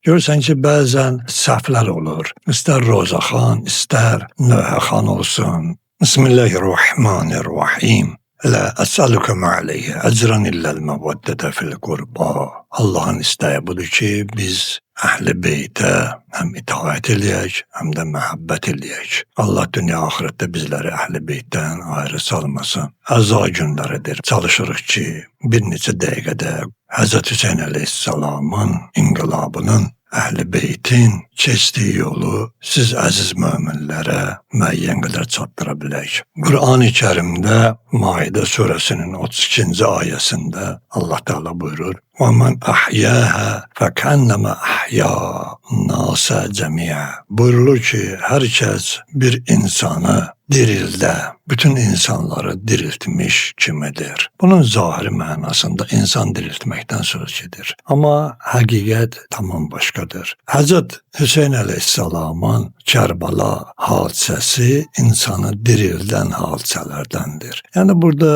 Görürsən ki, bəzən səhvlər olur. İstər Rozaxan, istər Nöhəxan olsun. Bismillahirrahmanirrahim. La əsəlukum aleyhi əcran illəl məvəddətə fil qurba. Allahın istəyi budur ki, biz əhl-i beytə həm itaət eləyək, həm də məhəbbət eləyək. Allah dünya axirətdə bizləri əhl-i beytdən ayrı salmasın. Əza günləridir. Çalışırıq ki, bir neçə dəqiqədə Həzrət Hüseyn əleyhissalamın inqilabının, əhl-i beytin keçdiyi yolu siz əziz möminlərə müəyyən qədər çatdıra bilək. Qur'an-ı Kərimdə Maidə surəsinin 32-ci ayəsində Allah Teala buyurur: وَمَنْ أَحْيَاهَا فَكَنَّمَا أَحْيَا النَّاسَ جَمِيعًا. Buyurulur ki, hər kəs bir insanı dirildə, bütün insanları diriltmiş kimidir. Bunun zahiri mənasında insan diriltməkdən söz gedir. Amma həqiqət tamam başqadır. Həzrət Hüseyn əleyhissalamın Kərbala hadisəsi insanı dirildən hadisələrdəndir. Yəni burada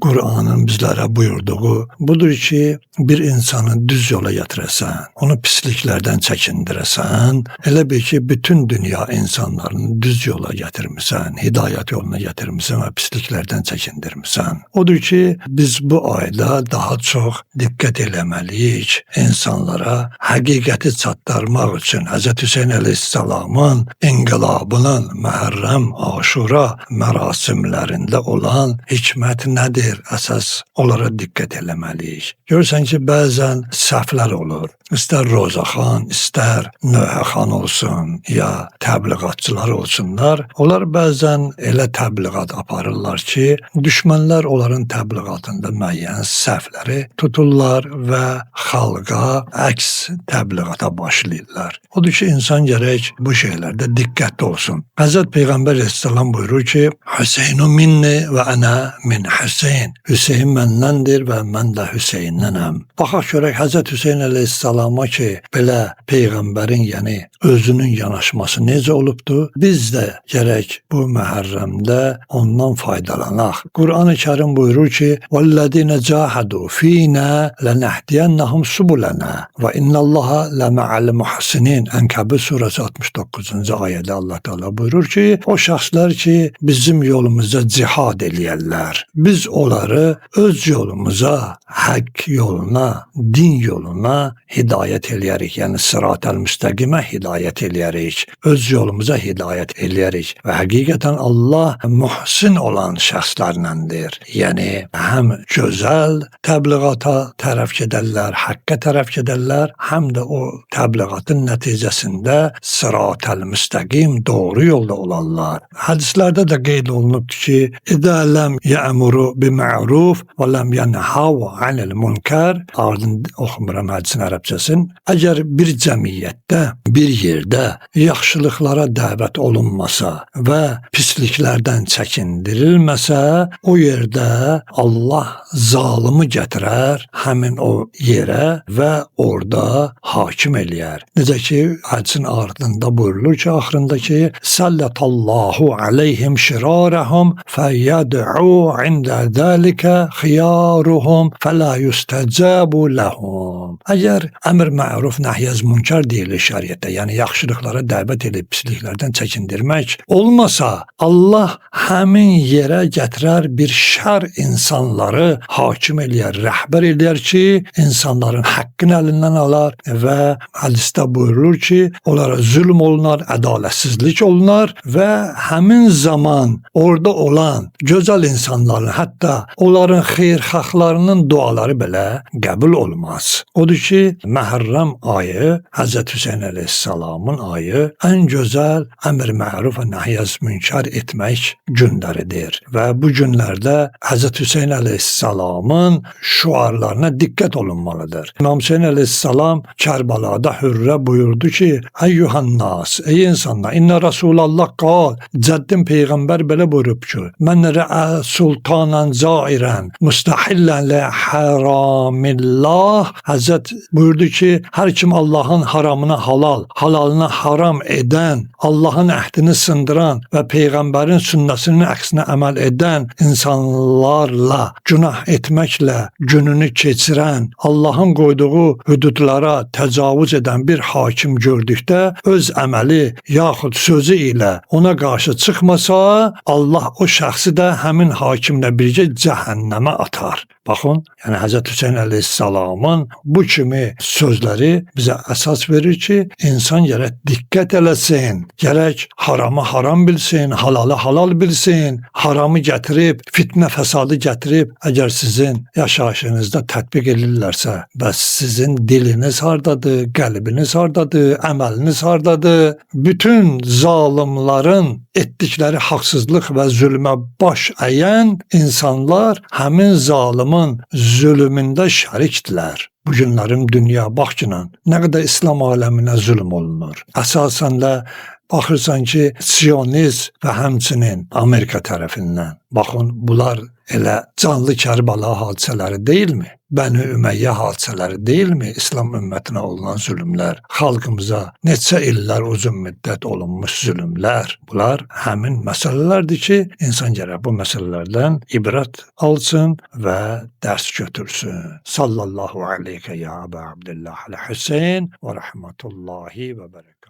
Qur'anın bizlərə buyurduğu budur ki, bir insanı düz yola gətirəsən, onu pisliklərdən çəkindirəsən, elə bil ki, bütün dünya insanlarını düz yola gətirmisən, hidayət yoluna gətirmisən və pisliklərdən çəkindirmisən. Odur ki, biz bu ayda daha çox diqqət eləməliyik insanlara həqiqəti çatdırmaq üçün Həzrət Hüseyn əleyhissalamın inqilabının Məhərrəm, Aşura mərasimlərində olan hikmət nədir? Əsas onlara diqqət eləməliyik. Görürsən ki, bəzən səhvlər olur. İstər Rozaxan, istər Nöhəxan olsun, ya təbliğatçılar olsunlar. Onlar bəzən elə təbliğat aparırlar ki, düşmənlər onların təbliğatında müəyyən səhvləri tuturlar və xalqa əks təbliğata başlayırlar. Odur ki, insan gərək bu şeylərdə diqqətli olsun. Həzrət Peyğəmbər əleyhissalam buyurur ki, Hüseynu minni və ənə min Hüseyn. Hüseyn məndəndir və mən də Hüseynnənəm. Baxaq görək Həzrət Hüseyn əleyhissalama ki, belə Peyğəmbərin, yəni özünün yanaşması necə olubdur? Biz də gərək bu Məhərrəmdə ondan faydalanaq. Qur'an-ı Kərim buyurur ki, وَالَّذِينَ جَاهَدُوا فِينَا لَنَهْدِيَنَّهُمْ سُبُلَنَا وَإِنَّ اللَّهَ لَمَعَ الْمُحْسِنِينَ. Ənkəbut surəsi 69-cu ayədə Allah Teala buyurur ki, o şəxslər ki, bizim yolumuza cihad eləyərlər. Biz onları öz yolumuza, haqq yoluna, din yoluna hidayət eləyərik. Yəni sırat-ül müstəqimə hidayət eləyərik. Öz yolumuza hidayət eləyərik. Və həqiqətən Allah mühsin olan şəxslərləndir. Yəni həm gözəl təbliğata tərəf gedərlər, haqqa tərəf gedərlər, həm də o təbliğatın nəticəsində sırat-ül müstəqim doğru yolda olarlar. Hədislərdə də qeyd olunubdur ki, İdə ləm yəmuru biməruf və ləm yənhav anil münkər. Ardın oxumuram hədisin ərəbcəsin. Əgər bir cəmiyyətdə, bir yerdə yaxşılıqlara dəvət olunmasa və pisliklərdən çəkindirilməsə, o yerdə Allah zalımı gətirər həmin o yerə və orada hakim eləyər. Necə ki, hədisin ardında buyurulur ki, axırında ki, Sallallahu aleyhim şirarəhum fəyyəd'u ində dəlikə xiyaruhum fələ yüstəcəbu ləhum. Əgər əmr məruf nəhyəz münkar deyilir şəriətdə, yəni yaxşılıqlara dəvət edib pisliklərdən çəkindirmək olmasa, Allah həmin yerə gətirər bir şər insanları hakim eləyər, rəhbər eləyər ki, insanların haqqını əlindən alar və hədisdə buyurulur ki, onlara zülm olunar, ədalətsizlik olunar və həmin zaman orada olan gözəl insanların, hətta onların xeyirxahlarının duaları belə qəbul olmaz. Odur ki, Məhərrəm ayı, Həzrət Hüseyn əleyhissalamın ayı ən gözəl əmr məruf və nəhyəz münkar etmək günləridir. Və bu günlərdə Həzrət Hüseyn əleyhissalamın şüarlarına diqqət olunmalıdır. İmam Hüseyn əleyhissalam Kərbalada hürrə buyurdu ki, Əyyuhannas, ey insanlar, İnnə Rasulallah qal, cəddim Peyğəmbər belə buyurub ki, mən rəə sultanan cairən, müstəhillən lə haramillah. Həzrət buyurdu ki, hər kim Allahın haramına halal, halalına haram edən, Allahın əhdini sındıran və Peyğəmbərin sünnəsini sözünün əksinə əməl edən insanlarla, günah etməklə gününü keçirən, Allahın qoyduğu hüdudlara təcavüz edən bir hakim gördükdə öz əməli yaxud sözü ilə ona qarşı çıxmasa, Allah o şəxsi də həmin hakimlə birgə cəhənnəmə atar. Baxın, yəni Həzrət Hüseyn əleyhissalamın bu kimi sözləri bizə əsas verir ki, insan gərək diqqət eləsin, gərək haramı haram bilsin, halalı halal bilsin, haramı gətirib, fitnə fəsadı gətirib, əgər sizin yaşayışınızda tətbiq edirlərsə, bəs sizin diliniz hardadır, qəlbiniz hardadır, əməliniz hardadır? Bütün zalimların etdikləri haqsızlıq və zülmə baş əyən insanlar həmin zalimin zülmündə şərikdirlər. Bu günlərin dünya baxcına nə qədər İslam aləminə zülm olunur. Əsasən də baxırsan ki, Siyonist və həmçinin Amerika tərəfindən. Baxın, bunlar elə canlı Kərbala hadisələri deyilmi? Bəni Ümeyyə hadisələri deyilmi? İslam ümmətinə olunan zülmlər, xalqımıza neçə illər uzun müddət olunmuş zülmlər. Bunlar həmin məsələlərdir ki, insan gərək bu məsələlərdən ibrət alsın və dərs götürsün. Sallallahu aleyke ya Əbə Abdillah əl-Hüseyn və rəhmətullahi və bərəkətuhu.